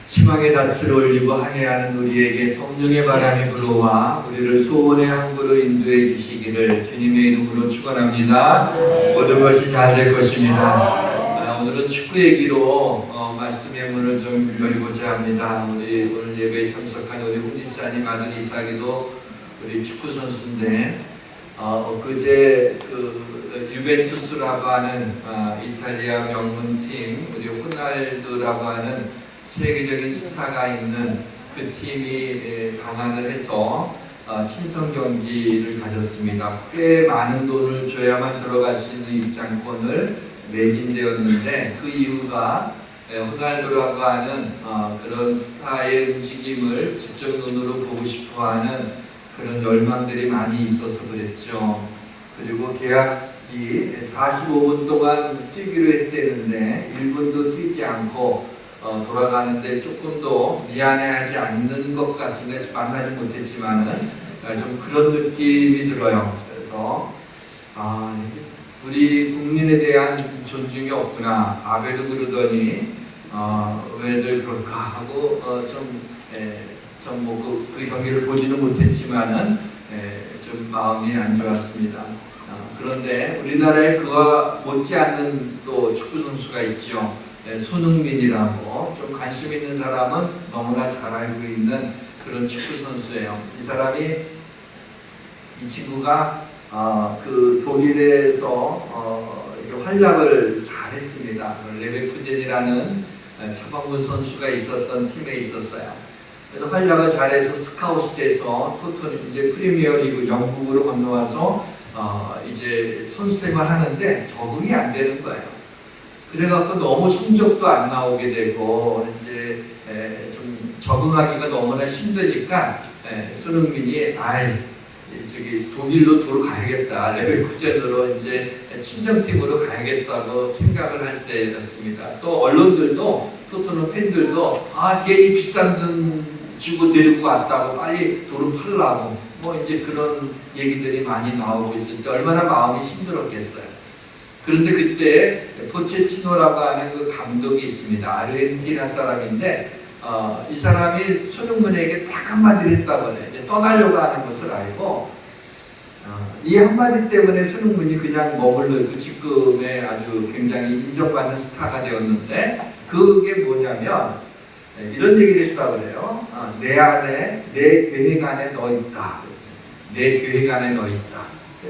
희망의 닻을 올리고 항해하는 우리에게 성령의 바람이 불어와 우리를 소원의 항구로 인도해 주시기를 주님의 이름으로 축원합니다. 모든 것이 잘 될 것입니다. 오늘은 축구 얘기로 말씀의 문을 좀 열고자 합니다. 우리 오늘 예배에 참석한 우리 홍집사님 아들 이삭이도 우리 축구 선수인데 그제 유벤투스라고 하는 이탈리아 명문팀 우리 호날두라고 하는 세계적인 스타가 있는 그 팀이 방한을 해서 친선 경기를 가졌습니다. 꽤 많은 돈을 줘야만 들어갈 수 있는 입장권을 매진되었는데 그 이유가 호날두라고 하는 그런 스타의 움직임을 직접 눈으로 보고 싶어하는 그런 열망들이 많이 있어서 그랬죠. 그리고 계약이 45분 동안 뛰기로 했대는데 1분도 뛰지 않고 돌아가는데 조금도 미안해하지 않는 것 같은데 만나지 못했지만은 좀 그런 느낌이 들어요. 그래서 우리 국민에 대한 존중이 없구나. 아베도 그러더니 왜들 그럴까 하고 그 경기를 보지는 못했지만은 좀 마음이 안 좋았습니다. 그런데 우리나라에 그와 못지않는 또 축구 선수가 있죠. 손흥민이라고 좀 관심 있는 사람은 너무나 잘 알고 있는 그런 축구 선수예요. 이 친구가 그 독일에서 활약을 잘했습니다. 레베쿠젠이라는 차범근 선수가 있었던 팀에 있었어요. 그래서 활약을 잘해서 스카우트돼서 이제 프리미어리그 영국으로 건너와서 이제 선수 생활하는데 적응이 안 되는 거예요. 그래갖고 너무 성적도 안 나오게 되고 이제 좀 적응하기가 너무나 힘드니까 손흥민이 독일로 돌아가야겠다, 레베쿠젠으로 이제 친정팀으로 가야겠다고 생각을 할 때였습니다. 또 언론들도 토트넘 팬들도 괜히 비싼 돈 주고 데리고 왔다고 빨리 돈을 팔라고 이제 그런 얘기들이 많이 나오고 있을 때 얼마나 마음이 힘들었겠어요. 그런데 그때 포체티노라고 하는 그 감독이 있습니다. 아르헨티나 사람인데 이 사람이 손흥민에게 딱 한마디를 했다고 해요. 떠나려고 하는 것을 알고 이 한마디 때문에 손흥민이 그냥 머물러 있고 지금의 아주 굉장히 인정받는 스타가 되었는데 그게 뭐냐면 이런 얘기를 했다고 그래요. 내 계획 안에 너 있다. 내 계획 안에 너 있다.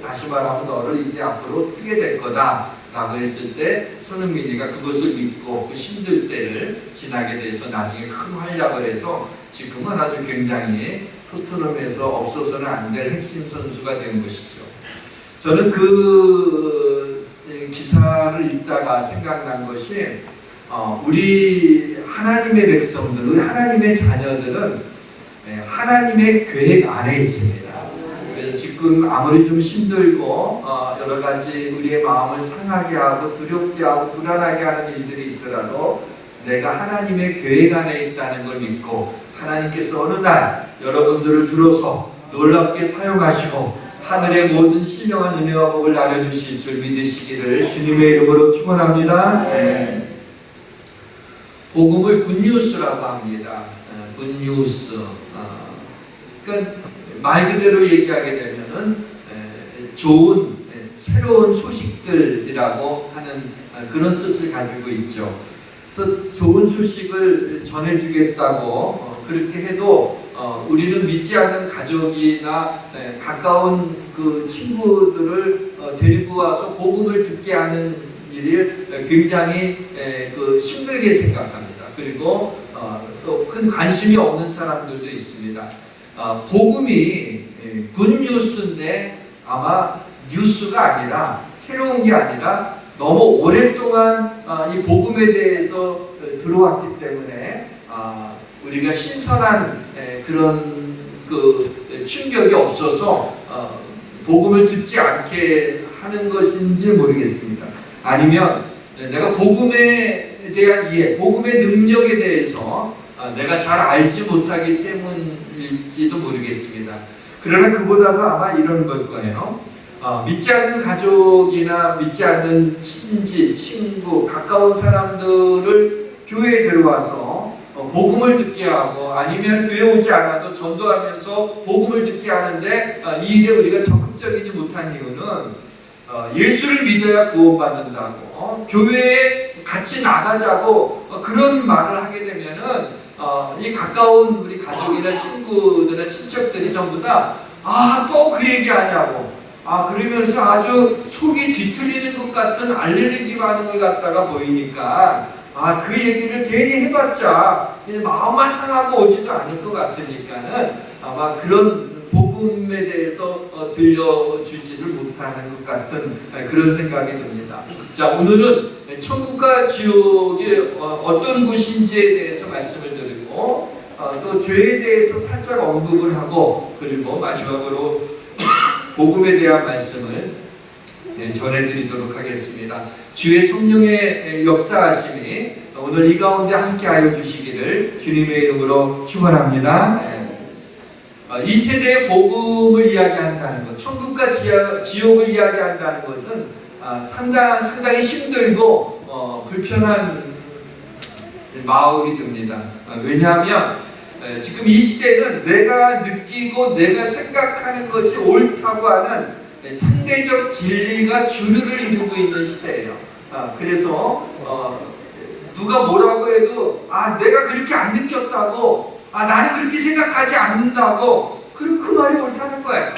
다시 말하면 너를 이제 앞으로 쓰게 될 거다 라고 했을 때 손흥민이가 그것을 믿고 그 힘들 때를 지나게 돼서 나중에 큰 활약을 해서 지금은 아주 굉장히 토트넘에서 없어서는 안 될 핵심 선수가 된 것이죠. 저는 그 기사를 읽다가 생각난 것이 우리 하나님의 백성들, 우리 하나님의 자녀들은 하나님의 계획 안에 있습니다. 지금 아무리 좀 힘들고 여러 가지 우리의 마음을 상하게 하고 두렵게 하고 불안하게 하는 일들이 있더라도 내가 하나님의 계획 안에 있다는 걸 믿고 하나님께서 어느 날 여러분들을 들어서 놀랍게 사용하시고 하늘의 모든 신령한 은혜와 복을 나눠주실 줄 믿으시기를 주님의 이름으로 축원합니다. 복음을 굿뉴스라고 합니다. 굿뉴스. 그러니까 말 그대로 얘기하게 되면은 좋은 새로운 소식들이라고 하는 그런 뜻을 가지고 있죠. 그래서 좋은 소식을 전해주겠다고 그렇게 해도 우리는 믿지 않는 가족이나 가까운 그 친구들을 데리고 와서 복음을 듣게 하는 일을 굉장히 힘들게 생각합니다. 그리고 또 큰 관심이 없는 사람들도 있습니다. 복음이 굿뉴스인데 아마 뉴스가 아니라 새로운 게 아니라 너무 오랫동안 이 복음에 대해서 들어왔기 때문에 우리가 신선한 그런 그 충격이 없어서 복음을 듣지 않게 하는 것인지 모르겠습니다. 아니면 내가 복음에 대한 이해, 복음의 능력에 대해서 내가 잘 알지 못하기 때문일지도 모르겠습니다. 그러나 그보다도 아마 이런 걸 거예요. 믿지 않는 가족이나 믿지 않는 친지, 친구, 가까운 사람들을 교회에 들어와서 복음을 듣게 하고 아니면 교회 오지 않아도 전도하면서 복음을 듣게 하는데 이 일에 우리가 적극적이지 못한 이유는 예수를 믿어야 구원받는다고 교회에 같이 나가자고 그런 말을 하게 되면은 이 가까운 우리 가족이나 친구들이나 친척들이 전부 다 또 그 얘기 하냐고 그러면서 아주 속이 뒤틀리는 것 같은 알레르기 반응을 갖다가 보이니까 그 얘기를 괜히 해봤자 마음만 상하고 오지도 않을 것 같으니까는 아마 그런 복음에 대해서 들려주지를 못하는 것 같은 그런 생각이 듭니다. 자, 오늘은 천국과 지옥이 어떤 곳인지에 대해서 말씀을 드리고 또 죄에 대해서 살짝 언급을 하고 그리고 마지막으로 복음에 대한 말씀을 전해드리도록 하겠습니다. 주의 성령의 역사하심이 오늘 이 가운데 함께하여 주시기를 주님의 이름으로 축원합니다. 이 세대의 복음을 이야기한다는 것, 천국과 지옥을 이야기한다는 것은 상당히 힘들고 불편한 마음이 듭니다. 왜냐하면 지금 이 시대는 내가 느끼고 내가 생각하는 것이 옳다고 하는 상대적 진리가 주류를 이루고 있는 시대예요. 그래서 누가 뭐라고 해도 내가 그렇게 안 느꼈다고 나는 그렇게 생각하지 않는다고 그럼 그 말이 옳다는 거예요.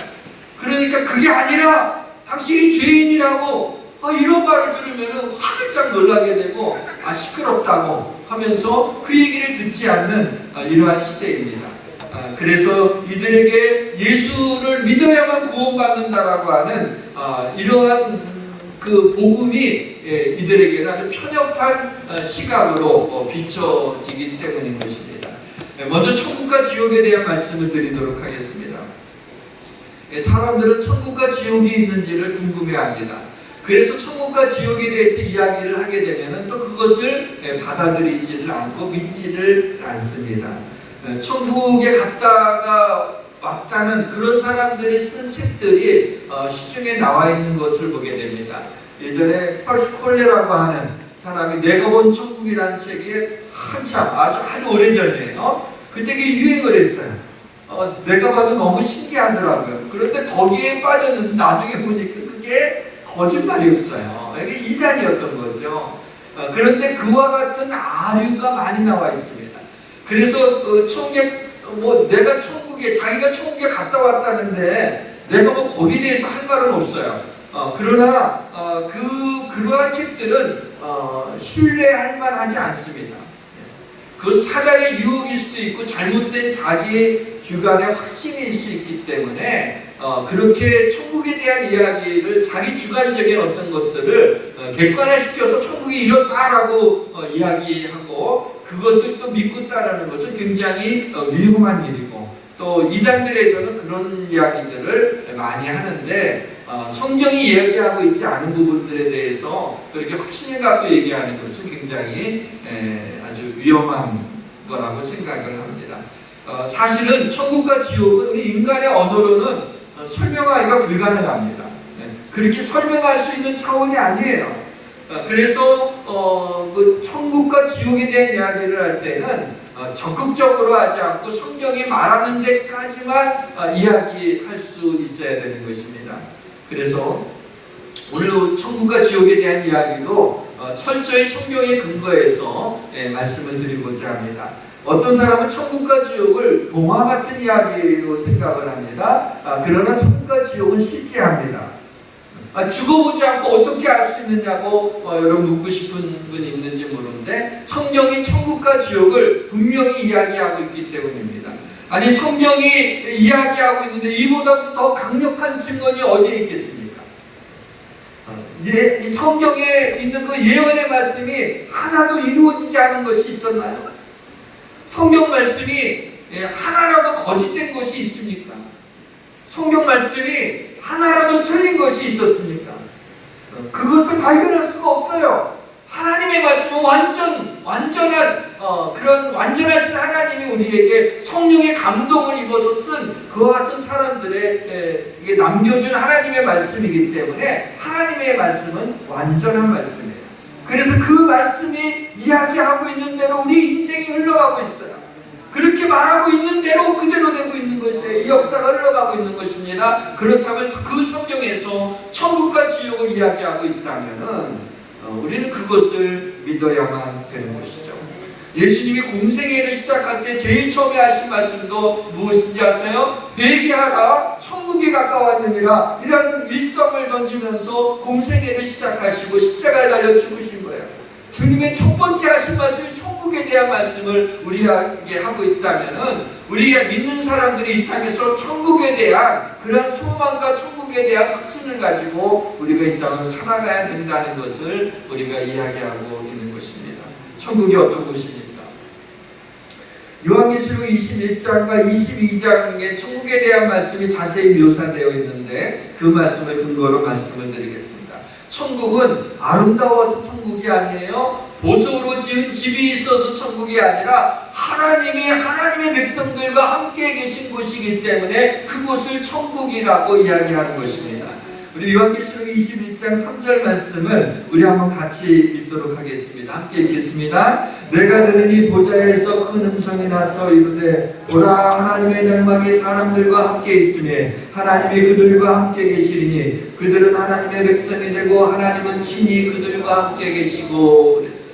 그러니까 그게 아니라 당신이 죄인이라고 이런 말을 들으면 화들짝 놀라게 되고 시끄럽다고 하면서 그 얘기를 듣지 않는 이러한 시대입니다. 그래서 이들에게 예수를 믿어야만 구원받는다라고 하는 이러한 그 복음이 이들에게는 아주 편협한 시각으로 비춰지기 때문인 것입니다. 먼저 천국과 지옥에 대한 말씀을 드리도록 하겠습니다. 사람들은 천국과 지옥이 있는지를 궁금해합니다. 그래서 천국과 지옥에 대해서 이야기를 하게 되면 또 그것을 받아들이지를 않고 믿지를 않습니다. 천국에 갔다가 왔다는 그런 사람들이 쓴 책들이 시중에 나와 있는 것을 보게 됩니다. 예전에 펄스 콜레라고 하는 사람이 내가 본 천국이라는 책이 한참 아주 오래전이에요. 그때 그게 유행을 했어요. 내가 봐도 너무 신기하더라고요. 그런데 거기에 빠졌는데 나중에 보니까 그게 거짓말이었어요. 이게 이단이었던 거죠. 그런데 그와 같은 아류가 많이 나와 있습니다. 그래서 내가 자기가 천국에 갔다 왔다는데 내가 거기에 대해서 할 말은 없어요. 그러나 그러한 책들은 신뢰할 만하지 않습니다. 그 사단의 유혹일 수도 있고 잘못된 자기 주관의 확신일 수 있기 때문에 그렇게 천국에 대한 이야기를 자기 주관적인 어떤 것들을 객관화시켜서 천국이 이렇다라고 이야기하고 그것을 또 믿고 따르는 것은 굉장히 위험한 일이고 또 이단들에서는 그런 이야기들을 많이 하는데 성경이 이야기하고 있지 않은 부분들에 대해서 그렇게 확신을 갖고 얘기하는 것은 굉장히 아주 위험한 거라고 생각을 합니다. 사실은 천국과 지옥은 우리 인간의 언어로는 설명하기가 불가능합니다. 그렇게 설명할 수 있는 차원이 아니에요. 그래서 그 천국과 지옥에 대한 이야기를 할 때는 적극적으로 하지 않고 성경이 말하는 데까지만 이야기할 수 있어야 되는 것입니다. 그래서 오늘 천국과 지옥에 대한 이야기도 철저히 성경에 근거해서 말씀을 드리고자 합니다. 어떤 사람은 천국과 지옥을 동화 같은 이야기로 생각을 합니다. 그러나 천국과 지옥은 실제합니다. 죽어보지 않고 어떻게 알 수 있느냐고 여러분 묻고 싶은 분이 있는지 모르는데 성경이 천국과 지옥을 분명히 이야기하고 있기 때문입니다. 아니 성경이 이야기하고 있는데 이보다 더 강력한 증언이 어디에 있겠습니까? 이 성경에 있는 그 예언의 말씀이 하나도 이루어지지 않은 것이 있었나요? 성경 말씀이 하나라도 거짓된 것이 있습니까? 성경 말씀이 하나라도 틀린 것이 있었습니까? 그것을 발견할 수가 없어요. 하나님의 말씀은 완전한 그런 완전하신 하나님이 우리에게 성령의 감동을 입어서 쓴 그와 같은 사람들의 이게 남겨준 하나님의 말씀이기 때문에 하나님의 말씀은 완전한 말씀이에요. 그래서 그 말씀이 이야기하고 있는 대로 우리 인생이 흘러가고 있어요. 그렇게 말하고 있는 대로 그대로 되고 있는 것이에요. 이 역사가 흘러가고 있는 것입니다. 그렇다면 그 성경에서 천국과 지옥을 이야기하고 있다면 우리는 그것을 믿어야만 되는 것이죠. 예수님이 공생애를 시작할 때 제일 처음에 하신 말씀도 무엇인지 아세요? 회개하라 천국이 가까웠느니라. 이런 일성을 던지면서 공생애를 시작하시고 십자가에 달려 죽으신 거예요. 주님의 첫 번째 하신 말씀이 천국에 대한 말씀을 우리에게 하고 있다면 우리가 믿는 사람들이 이 땅에서 천국에 대한 그런 소망과 천국에 대한 확신을 가지고 우리가 이 땅을 살아가야 된다는 것을 우리가 이야기하고 있는 것입니다. 천국이 어떤 곳입니까? 요한계시록 21장과 22장에 천국에 대한 말씀이 자세히 묘사되어 있는데 그 말씀을 근거로 말씀을 드리겠습니다. 천국은 아름다워서 천국이 아니에요. 보석으로 지은 집이 있어서 천국이 아니라 하나님이 하나님의 백성들과 함께 계신 곳이기 때문에 그곳을 천국이라고 이야기하는 것입니다. 우리 요한계시록 21장 3절 말씀을 우리 한번 같이 읽도록 하겠습니다. 함께 읽겠습니다. 내가 들으니 보좌에서 큰 음성이 나서 이르되 보라 하나님의 장막이 사람들과 함께 있으며 하나님이 그들과 함께 계시리니 그들은 하나님의 백성이 되고 하나님은 친히 그들과 함께 계시고 그랬어요.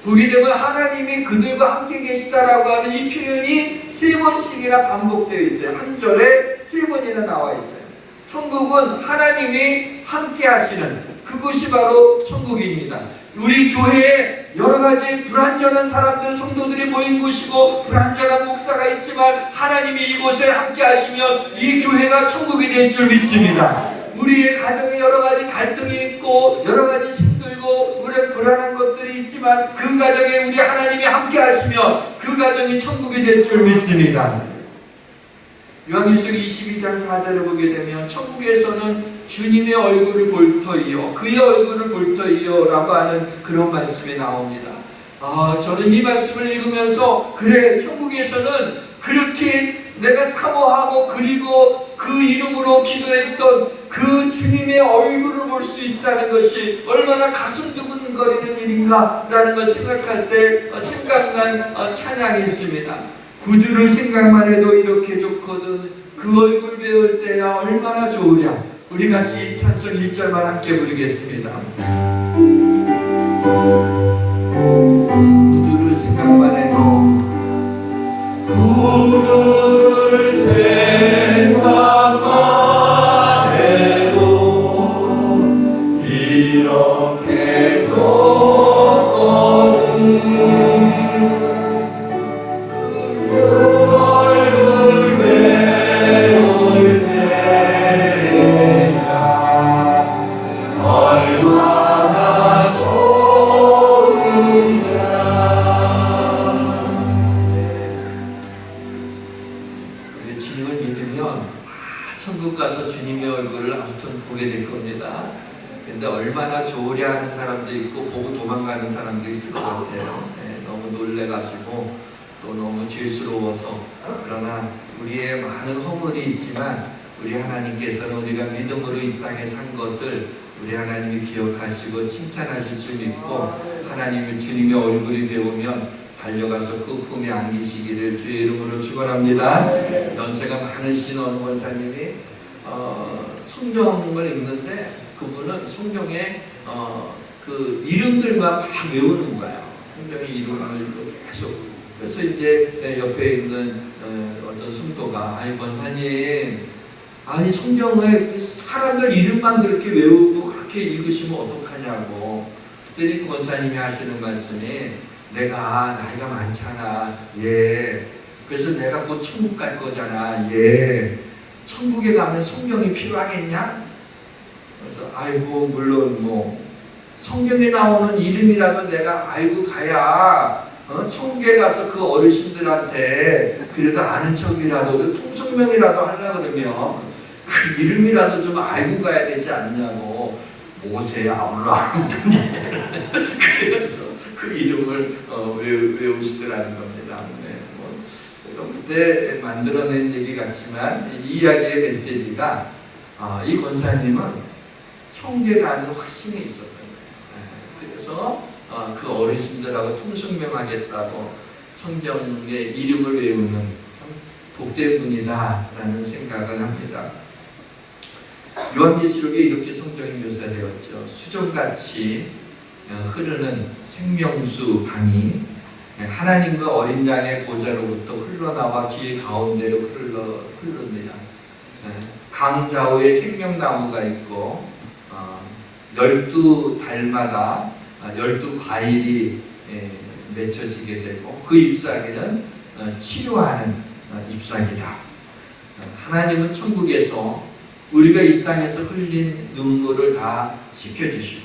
보게 되면 하나님이 그들과 함께 계시다라고 하는 이 표현이 세 번씩이나 반복되어 있어요. 한 절에 세 번이나 나와 있어요. 천국은 하나님이 함께 하시는 그곳이 바로 천국입니다. 우리 교회에 여러 가지 불완전한 사람들, 성도들이 모인 곳이고 불완전한 목사가 있지만 하나님이 이곳에 함께 하시면 이 교회가 천국이 될 줄 믿습니다. 우리의 가정에 여러 가지 갈등이 있고 여러 가지 힘들고 우리의 불안한 것들이 있지만 그 가정에 우리 하나님이 함께 하시면 그 가정이 천국이 될 줄 믿습니다. 요한계시록 22장 4절을 보게 되면 천국에서는 주님의 얼굴을 볼 터이요 그의 얼굴을 볼 터이요 라고 하는 그런 말씀이 나옵니다. 저는 이 말씀을 읽으면서 그래 천국에서는 그렇게 내가 사모하고 그리고 그 이름으로 기도했던 그 주님의 얼굴을 볼 수 있다는 것이 얼마나 가슴 두근거리는 일인가 라는 걸 생각할 때 생각난 찬양이 있습니다. 구주를 생각만 해도 이렇게 좋거든 그 얼굴 배울 때야 얼마나 좋으랴. 우리 같이 찬송 1절만 함께 부르겠습니다. 구주를 생각만 해도 구주를 생각만 해도 이렇게 좋거든 천국 가서 주님의 얼굴을 아무튼 보게 될 겁니다. 근데 얼마나 좋으랴 하는 사람도 있고 보고 도망가는 사람도 있을 것 같아요. 너무 놀래가지고 또 너무 죄스러워서. 그러나 우리의 많은 허물이 있지만 우리 하나님께서는 우리가 믿음으로 이 땅에 산 것을 우리 하나님이 기억하시고 칭찬하실 줄 믿고 하나님을 주님의 얼굴이 배우면 달려가서 그 품에 안기시기를 주의 이름으로 축원합니다. 연세가 많으신 어느 권사님이 성경을 읽는데 그분은 성경에 그 이름들만 막 외우는 거예요. 성경의 이름을 계속. 그래서 이제 옆에 있는 어떤 성도가 아니 권사님 아니 성경을 사람들 이름만 그렇게 외우고 그렇게 읽으시면 어떡하냐고. 그랬더니 그 권사님이 하시는 말씀이 내가 나이가 많잖아. 예. 그래서 내가 곧 천국 갈 거잖아. 예. 천국에 가면 성경이 필요하겠냐? 그래서 아이고 물론 뭐 성경에 나오는 이름이라도 내가 알고 가야 천국에 가서 그 어르신들한테 그래도 아는 척이라도 그 통성명이라도 하려고 그러면 그 이름이라도 좀 알고 가야 되지 않냐고. 모세 아브라함 그래서 그 이름을 외우시더라는 겁니다. 제가 그때 만들어낸 얘기 같지만 이 이야기의 메시지가 이 권사님은 천국에 가는 확신이 있었던 거예요. 그래서 그 어르신들하고 통성명하겠다고 성경의 이름을 외우는 참 복된 분이다라는 생각을 합니다. 요한계시록에 이렇게 성경이 묘사되었죠. 수정같이 흐르는 생명수 강이 하나님과 어린 양의 보좌로부터 흘러나와 길 가운데로 흐르느냐. 강 좌우에 생명나무가 있고 12달마다 12과일이 맺혀지게 되고 그 잎사귀는 치료하는 잎사귀다. 하나님은 천국에서 우리가 이 땅에서 흘린 눈물을 다 씻겨주시고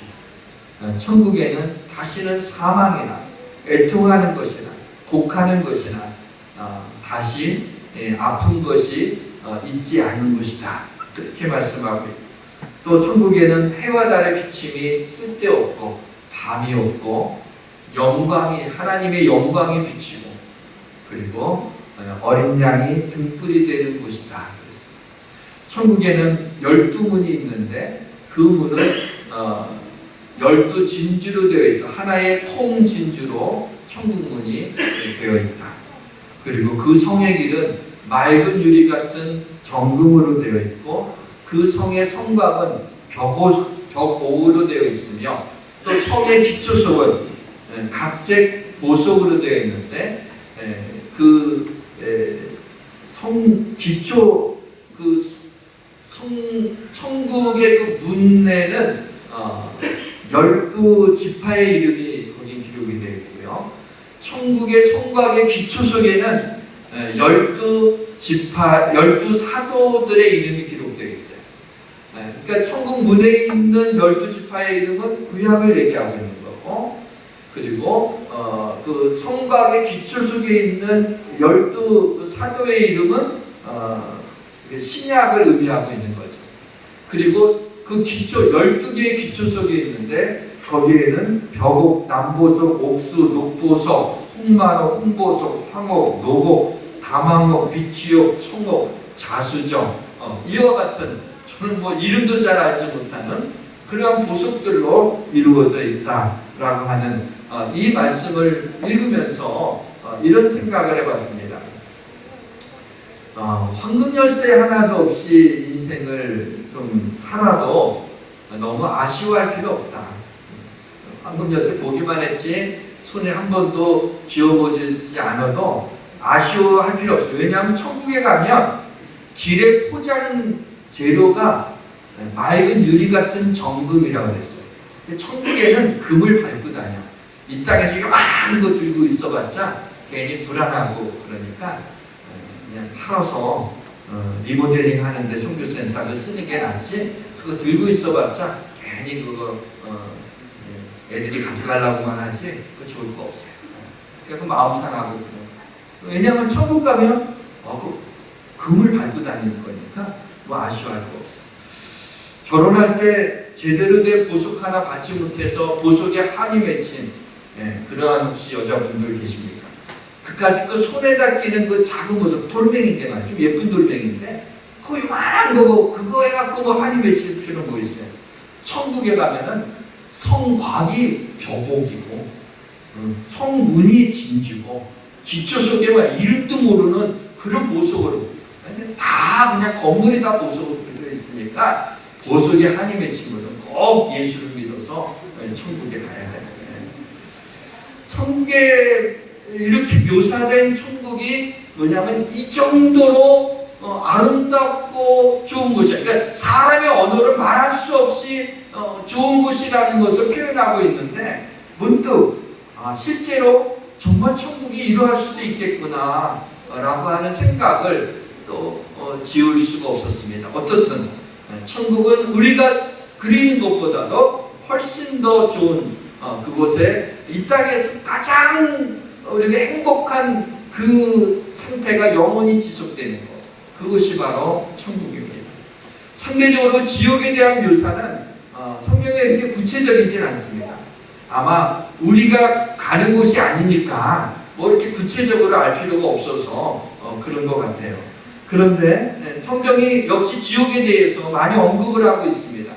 천국에는 다시는 사망이나 애통하는 것이나 곡하는 것이나 다시 아픈 것이 있지 않는 것이다. 그렇게 말씀하고 있고 또 천국에는 해와 달의 비침이 쓸데없고 밤이 없고 하나님의 영광이 비치고 그리고 어린 양이 등불이 되는 곳이다. 천국에는 12문이 있는데 그 문은 12진주로 되어 있어 하나의 통진주로 천국문이 되어 있다. 그리고 그 성의 길은 맑은 유리 같은 정금으로 되어 있고 그 성의 성곽은 벽옥으로 되어 있으며 또 성의 기초석은 각색 보석으로 되어 있는데 천국의 그 문에는 12지파의 이름이 거기 기록이 되어 있고요. 천국의 성곽의 기초석에는 12지파, 12사도들의 이름이 기록되어 있어요. 그러니까 천국 문에 있는 12지파의 이름은 구약을 얘기하고 있는 거고, 그리고 그 성곽의 기초석에 있는 12사도의 이름은 신약을 의미하고 있는 거죠. 그리고 그 12개의 기초석이 있는데 거기에는 벽옥, 남보석, 옥수, 녹보석, 홍마로, 홍보석, 황옥, 노곡, 다망옥, 비치옥, 청옥, 자수정 이와 같은 저는 이름도 잘 알지 못하는 그러한 보석들로 이루어져 있다라고 하는 이 말씀을 읽으면서 이런 생각을 해봤습니다. 황금열쇠 하나도 없이 인생을 좀 살아도 너무 아쉬워할 필요 없다. 황금열쇠 보기만 했지 손에 한 번도 쥐어보지 않아도 아쉬워할 필요 없어요. 왜냐하면 천국에 가면 길의 포장 재료가 맑은 유리 같은 정금이라고 그랬어요. 천국에는 금을 밟고 다녀. 이 땅에서 요만한 거 들고 있어봤자 괜히 불안하고 그러니까 그냥 팔아서 리모델링 하는데 선교센터를 쓰는 게 낫지 그거 들고 있어봤자 괜히 그거 애들이 가져가려고만 하지 그거 좋을 거 없어요. 그래서 마음 상하고 그래요. 왜냐하면 천국 가면 금을 밟고 다니는 거니까 아쉬워할 거 없어요. 결혼할 때 제대로 된 보석 하나 받지 못해서 보석에 한이 맺힌 그러한 혹시 여자분들 계십니까? 그까짓 그 손에다 끼는 그 작은 보석, 돌멩인데 말이죠. 좀 예쁜 돌멩인데 그 요만한 거 그거 해갖고 한이 맺힐 필요는 뭐 있어요? 천국에 가면은 성곽이 벽옥이고 성문이 진주고 기초석에만 이름도 모르는 그런 보석으로 다 그냥 건물이 다 보석으로 되어 있으니까 보석에 한이 맺힌 분은 꼭 예수를 믿어서 천국에 가야 되는 거예요. 천국에 이렇게 묘사된 천국이 뭐냐면 이 정도로 아름답고 좋은 곳이야. 그러니까 사람의 언어를 말할 수 없이 좋은 곳이라는 것을 표현하고 있는데 문득 실제로 정말 천국이 이러할 수도 있겠구나 라고 하는 생각을 또 지울 수가 없었습니다. 어떻든 천국은 우리가 그리는 것보다도 훨씬 더 좋은 그곳에 이 땅에서 가장 우리가 행복한 그 상태가 영원히 지속되는 것, 그것이 바로 천국입니다. 상대적으로 지옥에 대한 묘사는 성경에 이렇게 구체적이진 않습니다. 아마 우리가 가는 곳이 아니니까 뭐 이렇게 구체적으로 알 필요가 없어서 그런 것 같아요. 그런데 성경이 역시 지옥에 대해서 많이 언급을 하고 있습니다.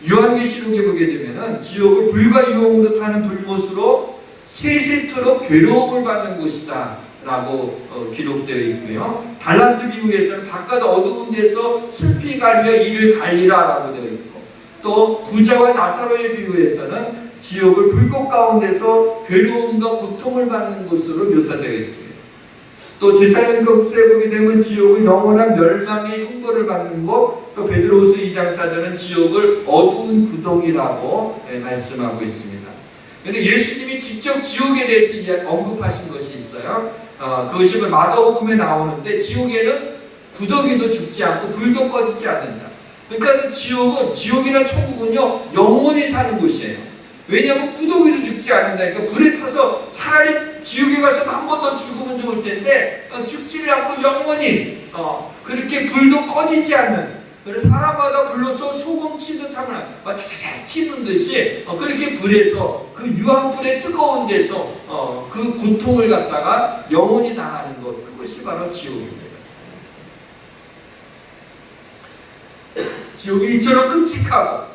요한계시록에 보게 되면은 지옥을 불과 유황으로 타는 불못으로 세세토록 괴로움을 받는 곳이다 라고 기록되어 있고요. 달란트 비유에서는 바깥 어두운 데서 슬피 갈며 이를 갈리라 라고 되어 있고, 또 부자와 나사로의 비유에서는 지옥을 불꽃 가운데서 괴로움과 고통을 받는 곳으로 묘사되어 있습니다. 또 제사장과 흡수해 보게 되면 지옥은 영원한 멸망의 형벌을 받는 곳, 또 베드로후서 2장 4절은 지옥을 어두운 구덩이라고 말씀하고 있습니다. 그런데 예수님이 직접 지옥에 대해서 언급하신 것이 있어요. 그것이 마가복음에 나오는데, 지옥에는 구더기도 죽지 않고 불도 꺼지지 않는다. 그러니까 지옥이나 천국은요 영원히 사는 곳이에요. 왜냐하면 구더기도 죽지 않는다니까. 불에 타서 차라리 지옥에 가서 한 번 더 죽으면 좋을 텐데 죽지를 않고 영원히 그렇게 불도 꺼지지 않는, 그래서 사람마다 불로서 소금 치듯 하면 막 튀는 듯이 그렇게 불에서, 그 유황불의 뜨거운 데서 그 고통을 갖다가 영원히 당하는 것, 그것이 바로 지옥입니다. 지옥이 이처럼 끔찍하고,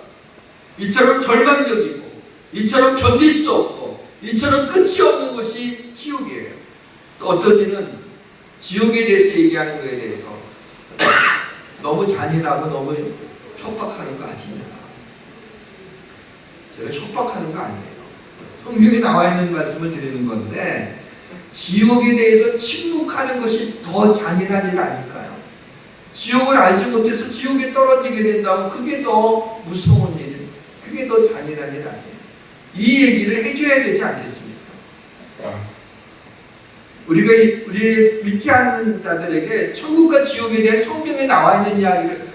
이처럼 절망적이고, 이처럼 견딜 수 없고, 이처럼 끝이 없는 것이 지옥이에요. 어떤 이는 지옥에 대해서 얘기하는 것에 대해서 너무 잔인하고 너무 협박하는 거 아니냐. 제가 협박하는 거 아니에요. 성경에 나와 있는 말씀을 드리는 건데, 지옥에 대해서 침묵하는 것이 더 잔인한 일 아닐까요? 지옥을 알지 못해서 지옥에 떨어지게 된다면 그게 더 무서운 일, 그게 더 잔인한 일 아니에요. 이 얘기를 해줘야 되지 않겠습니까? 우리 믿지 않는 자들에게 천국과 지옥에 대해 성경에 나와 있는 이야기를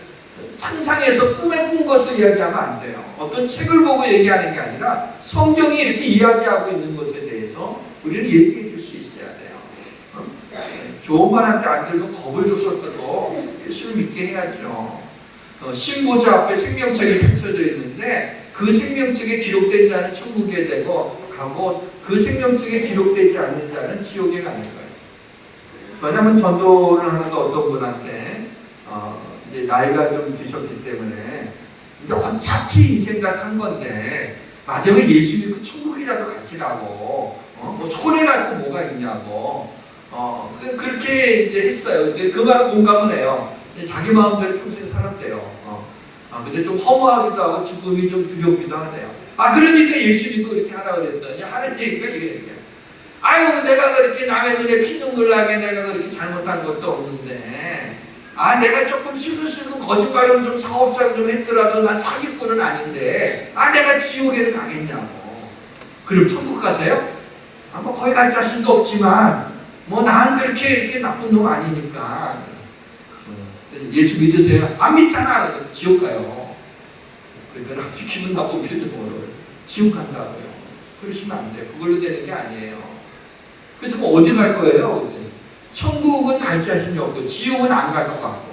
상상해서 꿈에 꾼 것을 이야기하면 안 돼요. 어떤 책을 보고 얘기하는 게 아니라 성경이 이렇게 이야기하고 있는 것에 대해서 우리는 얘기해 줄 수 있어야 돼요. 좋은 말한테 안 들고 겁을 줬었어도 예수를 믿게 해야죠. 신보좌 앞에 생명책이 펼쳐져 있는데, 그 생명책에 기록된 자는 천국에 가고 그 생명책에 기록되지 않는 자는 지옥에 가는 거예요. 전에 한번 전도를 하는데 어떤 분한테 이제 나이가 좀 드셨기 때문에 이제 어차피 인생 다 산 건데 마지막에 예수 믿고 천국이라도 가시라고 뭐 손해날 거 뭐가 있냐고 그렇게 이제 했어요. 그 말은 공감을 해요. 자기 마음대로 평생 살았대요. 근데 좀 허무하기도 하고 죽음이 좀 두렵기도 하네요. 그러니까 예수 믿고 이렇게 하라 그랬더니 하는 얘기가 이래요. 아유, 내가 그렇게 남의 눈에 피눈물 나게 내가 그렇게 잘못한 것도 없는데, 내가 조금 슬그슬그 거짓말을 좀 사업상 좀 했더라도 난 사기꾼은 아닌데, 내가 지옥에는 가겠냐고. 그럼 천국 가세요? 뭐 거기 갈 자신도 없지만, 뭐 난 그렇게 이렇게 나쁜 놈 아니니까. 예수 믿으세요? 안 믿잖아. 지옥 가요. 그러니까 아주 기분 나쁜 표정으로 지옥 간다고요. 그러시면 안 돼요. 그걸로 되는 게 아니에요. 그래서 뭐 어디 갈 거예요? 천국은 갈 자신이 없고 지옥은 안 갈 것 같고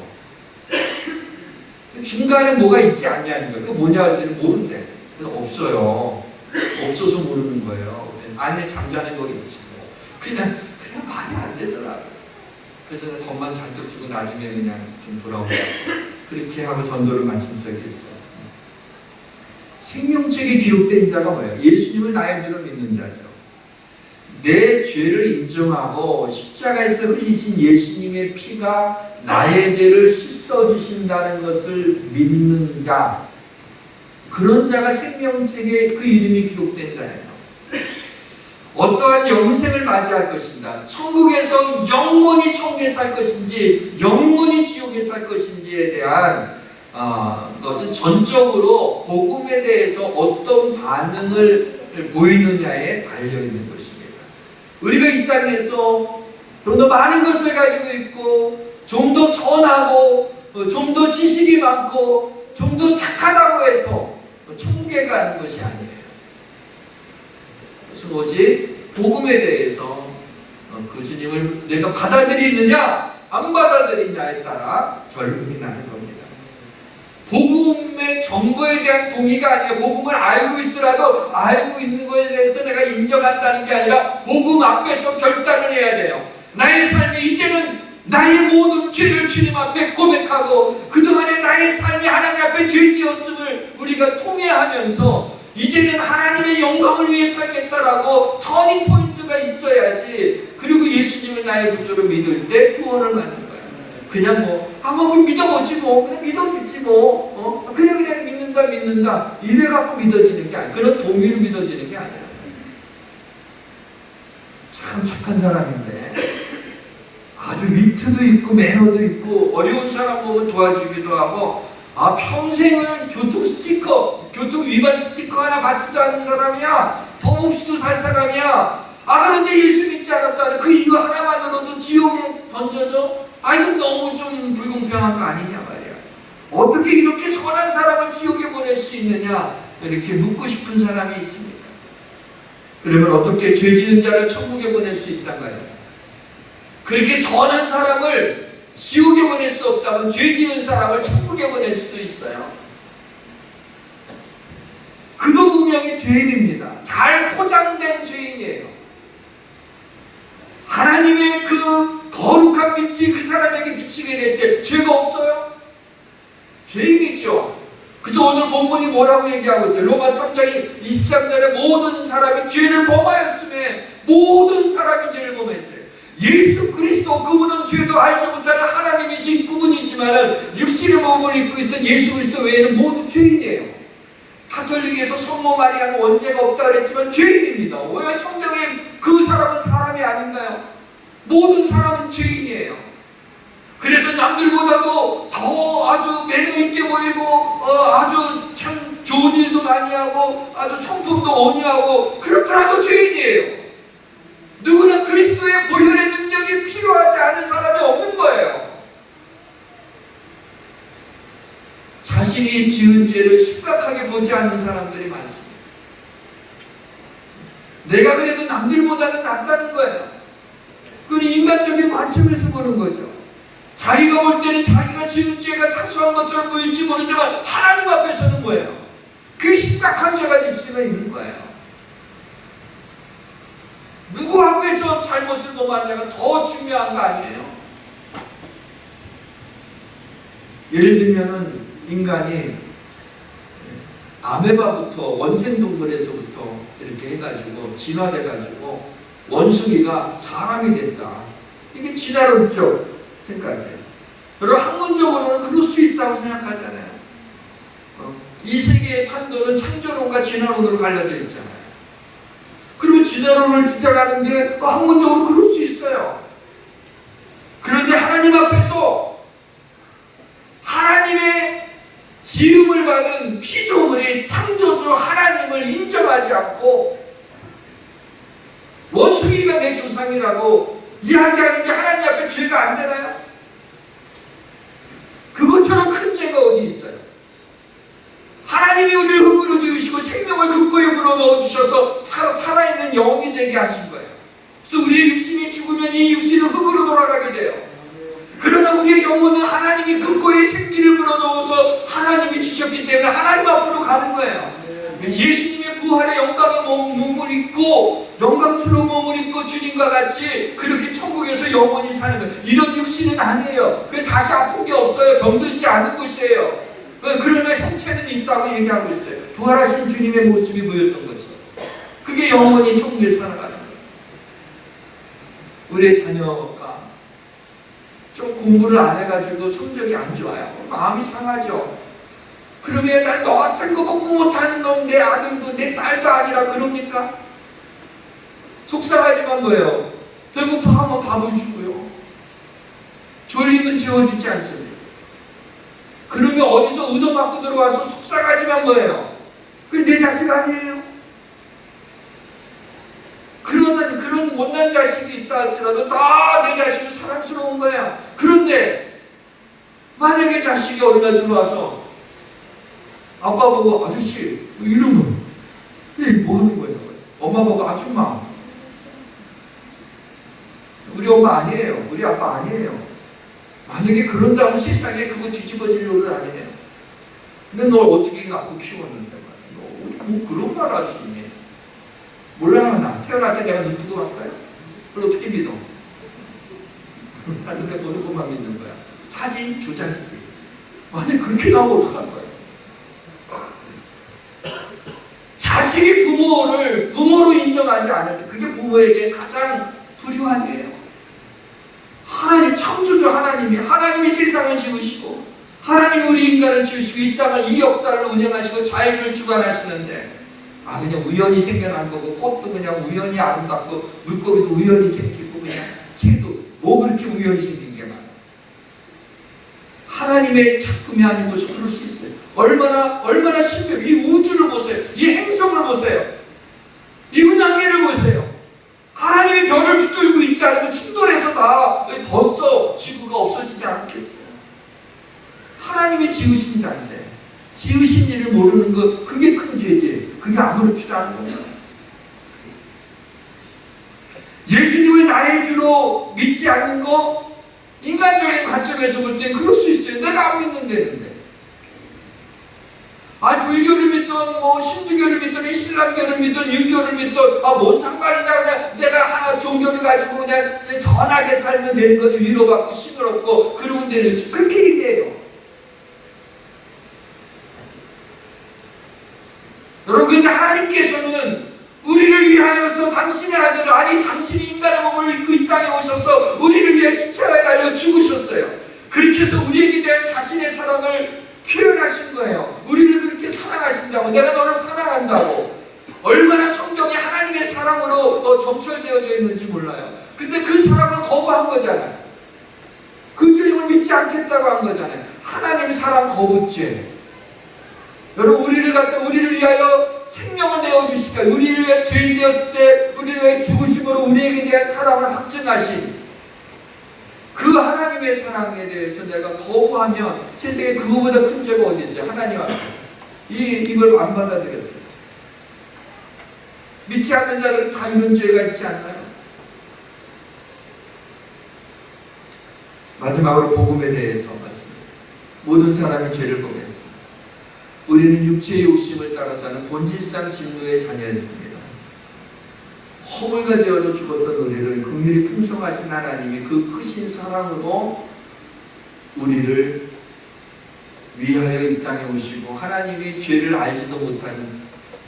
중간에 뭐가 있지 않냐는 거예요. 그게 뭐냐 했더니 모른대. 그래서 없어요. 없어서 모르는 거예요. 안에 잠자는 거 있지. 그냥 말이 안 되더라고요. 그래서 돈만 잔뜩 주고 나중에 그냥 좀 돌아오고 그렇게 하고 전도를 마친 적이 있어요. 생명책에 기록된 자가 뭐예요? 예수님을 나의 주로 믿는 자죠. 내 죄를 인정하고 십자가에서 흘리신 예수님의 피가 나의 죄를 씻어주신다는 것을 믿는 자, 그런 자가 생명책에 그 이름이 기록된 자예요. 어떠한 영생을 맞이할 것인가, 천국에서 영원히 천국에 살 것인지 영원히 지옥에 살 것인지에 대한 것은 전적으로 복음에 대해서 어떤 반응을 보이느냐에 달려있는 것입니다. 우리가 이 땅에서 좀 더 많은 것을 가지고 있고 좀 더 선하고 좀 더 지식이 많고 좀 더 착하다고 해서 천국에 가는 것이 아니에요. 그래서 오직 복음에 대해서 그 주님을 내가 받아들이느냐 안 받아들이냐에 따라 결론이 나는 겁니다. 복음의 정보에 대한 동의가 아니라 복음을 알고 있더라도 알고 있는 것에 대해서 내가 인정한다는 게 아니라 복음 앞에서 결단을 해야 돼요. 나의 삶이 이제는 나의 모든 죄를 주님 앞에 고백하고 그동안에 나의 삶이 하나님 앞에 죄지었음을 우리가 통회하면서 이제는 하나님의 영광을 위해 살겠다라고 터닝 포인트가 있어야지. 그리고 예수님을 나의 구주로 믿을 때 구원을 받는 거야. 그냥 뭐 믿어보지 뭐, 그냥 믿어주지 뭐, 그냥 믿는다 이래 갖고 믿어지는 게 아니야. 그런 동의로 믿어지는 게 아니야. 참 착한 사람인데 아주 위트도 있고 매너도 있고 어려운 사람 보면 도와주기도 하고, 평생을 교통 위반 스티커 하나 받지도 않는 사람이야. 법 없이도 살 사람이야. 그런데 예수 믿지 않았다는 그 이유 하나만으로도 지옥에 던져져? 이건 너무 좀 불공평한 거 아니냐 말이야. 어떻게 이렇게 선한 사람을 지옥에 보낼 수 있느냐, 이렇게 묻고 싶은 사람이 있습니다. 그러면 어떻게 죄 지은 자를 천국에 보낼 수 있단 말이야. 그렇게 선한 사람을 지옥에 보낼 수 없다면 죄 지은 사람을 천국에 보낼 수 있어요. 그도 분명히 죄인입니다. 잘 포장된 죄인이에요. 하나님의 그 거룩한 빛이 그 사람에게 비치게 될 때 죄가 없어요? 죄인이죠. 그래서 오늘 본문이 뭐라고 얘기하고 있어요? 로마 3장 23절에 모든 사람이 죄를 범하였음에, 모든 사람이 죄를 범했어요. 예수 그리스도 그분은 죄도 알지 못하는 하나님이신 그분이지만 육신의 몸을 입고 있던 예수 그리스도 외에는 모두 죄인이에요. 가톨릭에서 성모 마리아는 원죄가 없다 그랬지만 죄인입니다. 왜 성경에 그 사람은 사람이 아닌가요? 모든 사람은 죄인이에요. 그래서 남들보다도 더 아주 매력있게 보이고 아주 참 좋은 일도 많이 하고 아주 성품도 온유하고 그렇더라도 죄인이에요. 누구나 그리스도의 보혈의 능력이 필요하지 않은 사람이 없는 거예요. 자신이 지은 죄를 심각하게 보지 않는 사람들이 많습니다. 내가 그래도 남들보다는 낫다는 거예요. 그건 인간적인 관점에서 보는 거죠. 자기가 볼 때는 자기가 지은 죄가 사소한 것처럼 보일지 모르지만 하나님 앞에서는 뭐예요? 그게 심각한 죄가 될 수가 있는 거예요. 누구 앞에서 잘못을 범하냐가 더 중요한 거 아니에요? 예를 들면은 인간이 아메바부터 원생동물에서부터 이렇게 해가지고 진화돼가지고 원숭이가 사람이 됐다. 이게 진화론적 생각이에요. 여러분 학문적으로는 그럴 수 있다고 생각하잖아요. 이 세계의 판도는 창조론과 진화론으로 갈려져 있잖아요. 그러면 진화론을 주장하는데 학문적으로 그럴 수 있어요. 그런데 하나님 앞에서 하나님의 지음을 받은 피조물이 창조주 하나님을 인정하지 않고 원숭이가 내 조상이라고 이야기하는 게 하나님 앞에 죄가 안 되나요? 그것처럼 큰 죄가 어디 있어요? 하나님이 우리를 흙으로 지으시고 생명을 그거에 불어넣어 주셔서 살아있는 영이 되게 하신 거예요. 그래서 우리의 육신이 죽으면 이 육신은 흙으로 돌아가게 돼요. 그러나 우리의 영혼은 하나님이 그거에 생기를 불어넣어서 하나님이 주셨기 때문에 하나님 앞으로 가는 거예요. 예수님의 부활의 영광의 몸을 입고 영광스러운 몸을 입고 주님과 같이 그렇게 천국에서 영원히 사는 거예요. 이런 육신은 아니에요. 그게 다시 아픈 게 없어요. 병들지 않은 것이에요. 그러나 형체는 있다고 얘기하고 있어요. 부활하신 주님의 모습이 보였던 거죠. 그게 영원히 천국에 살아가는 거예요. 우리의 자녀가 좀 공부를 안 해가지고 성적이 안 좋아요. 마음이 상하죠. 그러면 난 너 같은 거 공부 못하는 놈 내 아들도 내 딸도 아니라 그럽니까? 속상하지만 뭐예요? 배고파하면 밥을 주고요. 졸리면 재워주지 않습니다. 그러면 어디서 얻어맞고 들어와서 속상하지만 뭐예요? 그게 내 자식 아니에요? 그런 못난 자식이 있다 할지라도 다 내 자식은 사랑스러운 거야. 그런데 만약에 자식이 어디나 들어와서 아빠 보고 아저씨 이름은 이게 뭐 하는 거냐? 엄마 보고 아줌마. 우리 엄마 아니에요. 우리 아빠 아니에요. 만약에 그런다면 세상에 그거 뒤집어질 일은 아니네요. 근데 널 어떻게 갖고 키웠는데 말이야. 너 뭐 그런 말 할 수 있니? 몰라 하나. 태어날 때 내가 눈 뜨고 봤어요? 그걸 어떻게 믿어? 하는데 보는 것만 믿는 거야. 사진 조작이지. 만약 그렇게 나오면 어떡할 거야? 부모를 부모로 인정하지 않을 때 그게 부모에게 가장 불효한 일이에요. 하나님 창조주 하나님이 세상을 지으시고 하나님 우리 인간을 지으시고 이 땅을 이 역사를 운영하시고 자유를 주관하시는데 그냥 우연히 생겨난 거고 꽃도 그냥 우연히 아름답고 물고기도 우연히 생기고 그냥 새도 뭐 그렇게 우연히 생긴 게 많아. 하나님의 작품이 아닌 것을 그럴 수 있어요. 얼마나 신비해요. 이 우주를 보세요. 이 행성을 보세요. 이 은하계를 보세요. 하나님의 별을 붙들고 있지 않으면 충돌해서 다 벌써 지구가 없어지지 않겠어요. 하나님이 지으신 자인데 지으신 일을 모르는 것, 그게 큰 죄지. 그게 아무렇지도 않은 거예요. 예수님을 나의 주로 믿지 않는 거, 인간적인 관점에서 볼 때 그럴 수 있어요. 내가 안 믿는다는데. 불교를 믿던, 힌두교를 믿던, 이슬람교를 믿던, 유교를 믿던, 뭔 상관이냐, 그냥 내가 하나 종교를 가지고 그냥 선하게 살면 되는 거지, 위로받고 힘을 얻고, 그러면 되는 거지. 그렇게 얘기해요. 여러분, 근데 하나님께서는 우리를 위하여서 당신의 아들을, 당신이 인간의 몸을 입고 이 땅에 오셔서 우리를 위해 십자가에 달려 죽으셨어요. 그렇게 해서 우리에게 대한 자신의 사랑을 표현하신 거예요. 우리를 그렇게 사랑하신다고, 내가 너를 사랑한다고. 얼마나 성경이 하나님의 사랑으로 점철되어져 있는지 몰라요. 근데 그 사랑을 거부한 거잖아요. 그 주님을 믿지 않겠다고 한 거잖아요. 하나님 사랑 거부죄. 여러분, 우리를 위하여 생명을 내어주시니까, 우리를 위해 죄인 되었을 때 우리를 위해 죽으심으로 우리에게 대한 사랑을 확증하신 그 하나님의 사랑에 대해서 내가 거부하면 세상에 그거보다 큰 죄가 어디 있어요? 하나님 앞에 이걸 안 받아들였어요. 믿지 않는 자들은 다 이런 죄가 있지 않나요? 마지막으로 복음에 대해서 말씀드립니다. 모든 사람이 죄를 범했습니다. 우리는 육체의 욕심을 따라 사는 본질상 진노의 자녀였습니다. 허물과 되어도 죽었던 우리를 긍휼히 풍성하신 하나님이 그 크신 사랑으로 우리를 위하여 이 땅에 오시고, 하나님이 죄를 알지도 못하는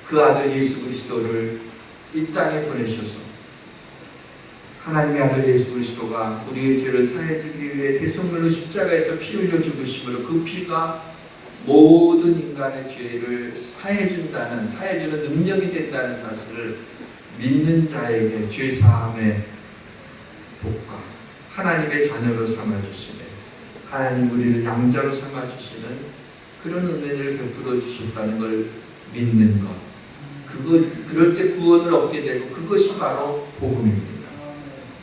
그 아들 예수 그리스도를 이 땅에 보내셔서, 하나님의 아들 예수 그리스도가 우리의 죄를 사해주기 위해 대속물로 십자가에서 피 흘려 죽으심으로 그 피가 모든 인간의 죄를 사해주는 능력이 된다는 사실을 믿는 자에게 죄사함의 복과 하나님의 자녀로 삼아주시네, 하나님 우리를 양자로 삼아주시는 그런 은혜를 베풀어 주셨다는 걸 믿는 것, 그럴 때 구원을 얻게 되고, 그것이 바로 복음입니다.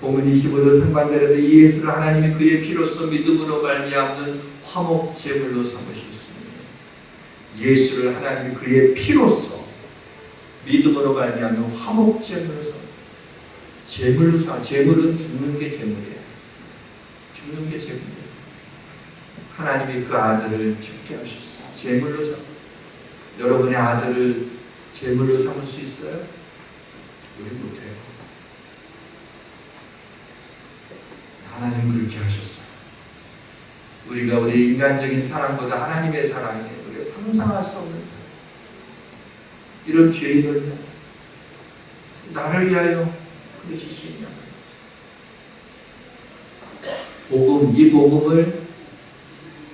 복음 25절 상반절에도 이 예수를 하나님이 그의 피로써 믿음으로 말미암는 화목 제물로 삼으셨습니다. 예수를 하나님이 그의 피로써 믿음으로 말미암는 화목 제물로 삼으셨습니다. 제물은 죽는 게 제물이에요. 죽는 게 제물이에요. 하나님이 그 아들을 죽게 하셨어요. 제물로 삼. 여러분의 아들을 제물로 삼을 수 있어요? 우리 못해요. 하나님 그렇게 하셨어요. 우리가 우리 인간적인 사랑보다 하나님의 사랑이 우리가 상상할 수 없는 사랑. 이런 죄인을 나를 위하여 그러실 수 있냐 말이죠. 이 복음을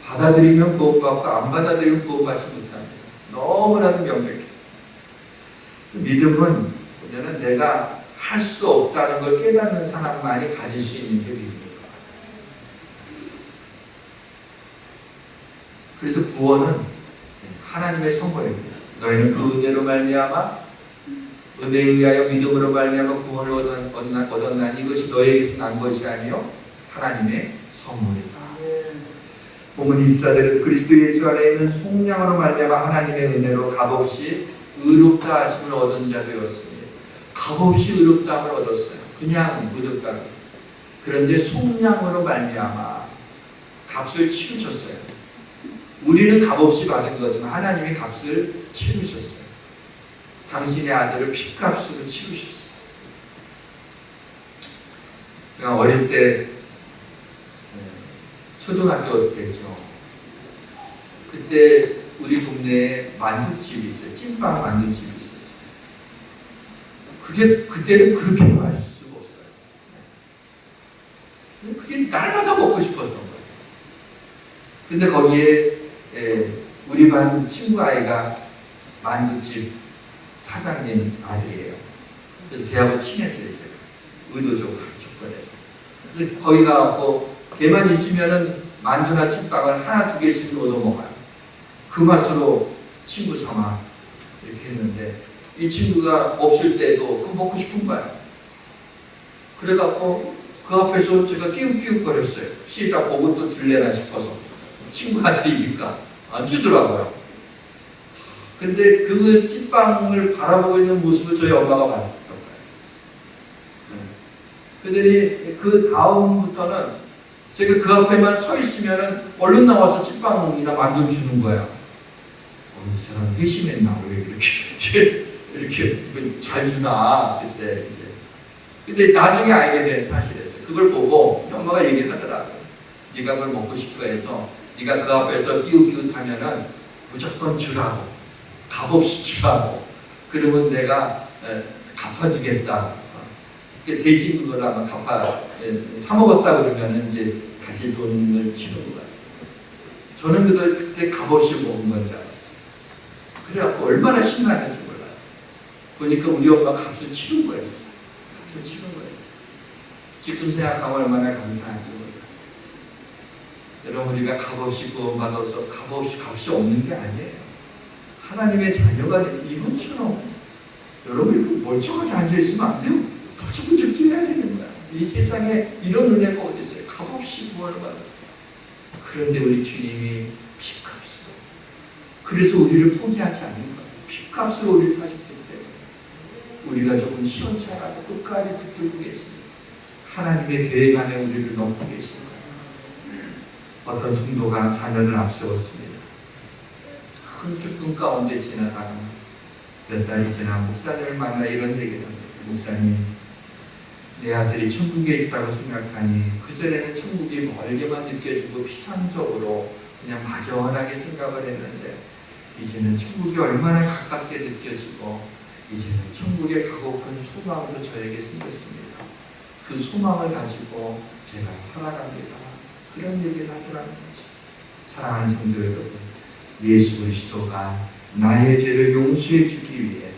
받아들이면 구원받고 안 받아들이면 구원받지 못합니다. 너무나도 명백해요. 믿음은 뭐냐면 내가 할 수 없다는 걸 깨닫는 사람만이 가질 수 있는 게 믿음인 것 같아요. 그래서 구원은 하나님의 선물입니다. 너희는 그 은혜로 말미암아, 은혜에 의하여 믿음으로 말미암아 구원을 얻었나니 이것이 너희에게서 난 것이 아니요 하나님의 선물이다. 본문 24절에도 그리스도 예수 안에 있는 속량으로 말미암아 하나님의 은혜로 값없이 의롭다 하심을 얻은 자 되었습니다. 값없이 의롭다함을 얻었어요. 그냥 의롭다. 그런데 속량으로 말미암아 값을 치르셨어요. 우리는 값없이 받은 거지만 하나님이 값을 치르셨어요. 당신의 아들을 핏값으로 치르셨어요. 제가 어릴 때 초등학교 때죠. 그때 우리 동네에 만두집이 있어요. 찐빵 만두집이 있었어요. 그게 그때는 그렇게 맛있을 수가 없어요. 그게 날마다 먹고 싶었던 거예요. 근데 거기에 우리 반 친구 아이가 만두집 사장님 아들이에요. 그래서 걔하고 친했어요. 제가 의도적으로 조건해서. 그래서 거기 가고 걔만 있으면은 만두나 찐빵을 하나 두 개씩 얻어 먹어요. 그 맛으로 친구 삼아 이렇게 했는데 이 친구가 없을 때도 그거 먹고 싶은 거야. 그래갖고 그 앞에서 제가 끼욱끼욱거렸어요. 씨다 보고 또 줄래나 싶어서. 친구 아들이니까 안 주더라고요. 근데 그 찐빵을 바라보고 있는 모습을 저희 엄마가 봤던 거예요. 그들이 그 다음부터는 제가 그 앞에만 서 있으면은 얼른 나와서 찐빵이나 만두 주는 거야. 이 사람 회심했나? 왜 이렇게 잘 주나? 그때 이제. 근데 나중에 알게 된 사실이었어요. 그걸 보고 엄마가 얘기를 하더라고요. 네가 그걸 먹고 싶어 해서 네가 그 앞에서 끼웃끼웃하면은 무조건 주라고, 값없이 주라고. 그러면 내가 갚아주겠다. 대신 그걸 아마 사 먹었다 그러면은 이제 다시 돈을 치는 거야. 저는 그때 값없이 먹은 건지 알았어요. 그래갖고 얼마나 신나는지 몰라요. 보니까 우리 엄마 값을 치른 거였어요. 값을 치른 거였어요. 지금 생각하면 얼마나 감사한지 몰라요. 여러분, 우리가 값없이 구원받아서 값이 없는 게 아니에요. 하나님의 자녀가 된 이것처럼 여러분 이렇게 멀쩡하게 앉아있으면 안 돼요. 부쩍부쩍 뛰어야 되는 거야. 이 세상에 이런 은혜가 어디 있어요? 값없이 구원을 받아요. 그런데 우리 주님이 피값으로, 그래서 우리를 포기하지 않는 거예요. 피값으로 우리를 사셨기 때문에 우리가 조금 시원찮아도 끝까지 붙들고 계십니다. 하나님의 계획 안에 우리를 넣고 계신 거예요. 어떤 성도가 자녀를 앞세웠습니다. 큰 슬픔 가운데 지나가는 몇 달이 지나 목사님을 만나 이런 얘기를 합니다. 목사님, 내 아들이 천국에 있다고 생각하니 그전에는 천국이 멀게만 느껴지고 피상적으로 그냥 막연하게 생각을 했는데 이제는 천국이 얼마나 가깝게 느껴지고 이제는 천국에 가고픈 소망도 저에게 생겼습니다. 그 소망을 가지고 제가 살아갑니다. 그런 얘기를 하더라는 거죠. 사랑하는 성도 여러분, 예수 그리스도가 나의 죄를 용서해 주기 위해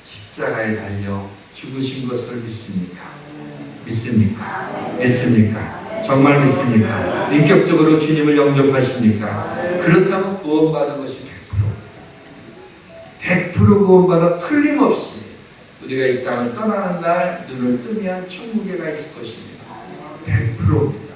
십자가에 달려 죽으신 것을 믿습니까? 믿습니까? 믿습니까? 정말 믿습니까? 인격적으로 주님을 영접하십니까? 그렇다면 구원받은 것이 100% 구원받아 틀림없이 우리가 이 땅을 떠나는 날 눈을 뜨면 천국에 가 있을 것입니다. 100%입니다.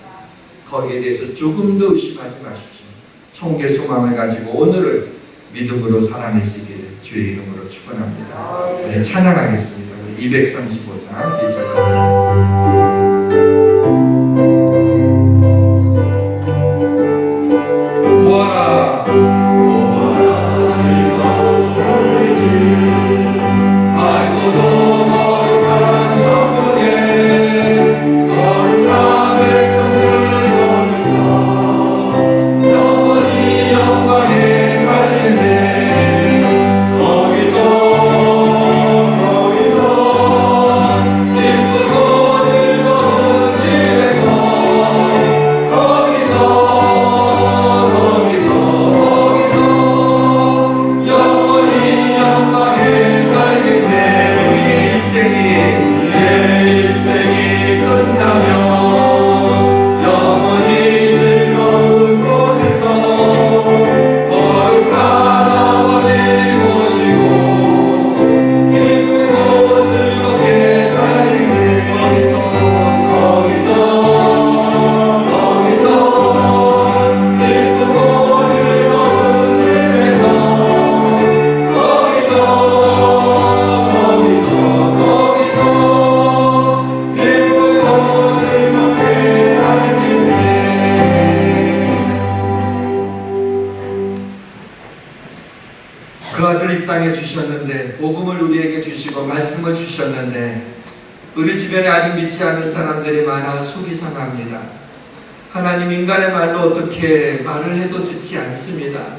거기에 대해서 조금도 의심하지 마십시오. 천국의 소망을 가지고 오늘을 믿음으로 살아내시기를 주의 이름으로 축원합니다. 네, 찬양하겠습니다. 235장 1절. 그 아들 이 땅에 주셨는데, 복음을 우리에게 주시고 말씀을 주셨는데 우리 주변에 아직 믿지 않는 사람들이 많아 속이 상합니다. 하나님, 인간의 말로 어떻게 말을 해도 듣지 않습니다.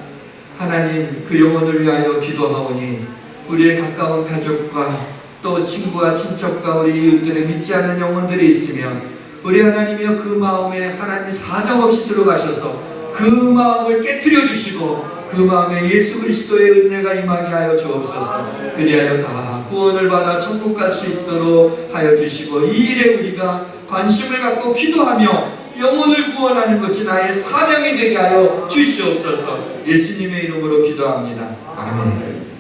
하나님, 그 영혼을 위하여 기도하오니 우리의 가까운 가족과 또 친구와 친척과 우리 이웃들의 믿지 않는 영혼들이 있으면 우리 하나님이여 그 마음에 하나님이 사정없이 들어가셔서 그 마음을 깨트려 주시고 그 마음에 예수 그리스도의 은혜가 임하게 하여 주옵소서. 그리하여 다 구원을 받아 천국 갈 수 있도록 하여 주시고 이 일에 우리가 관심을 갖고 기도하며 영혼을 구원하는 것이 나의 사명이 되게 하여 주시옵소서. 예수님의 이름으로 기도합니다. 아멘.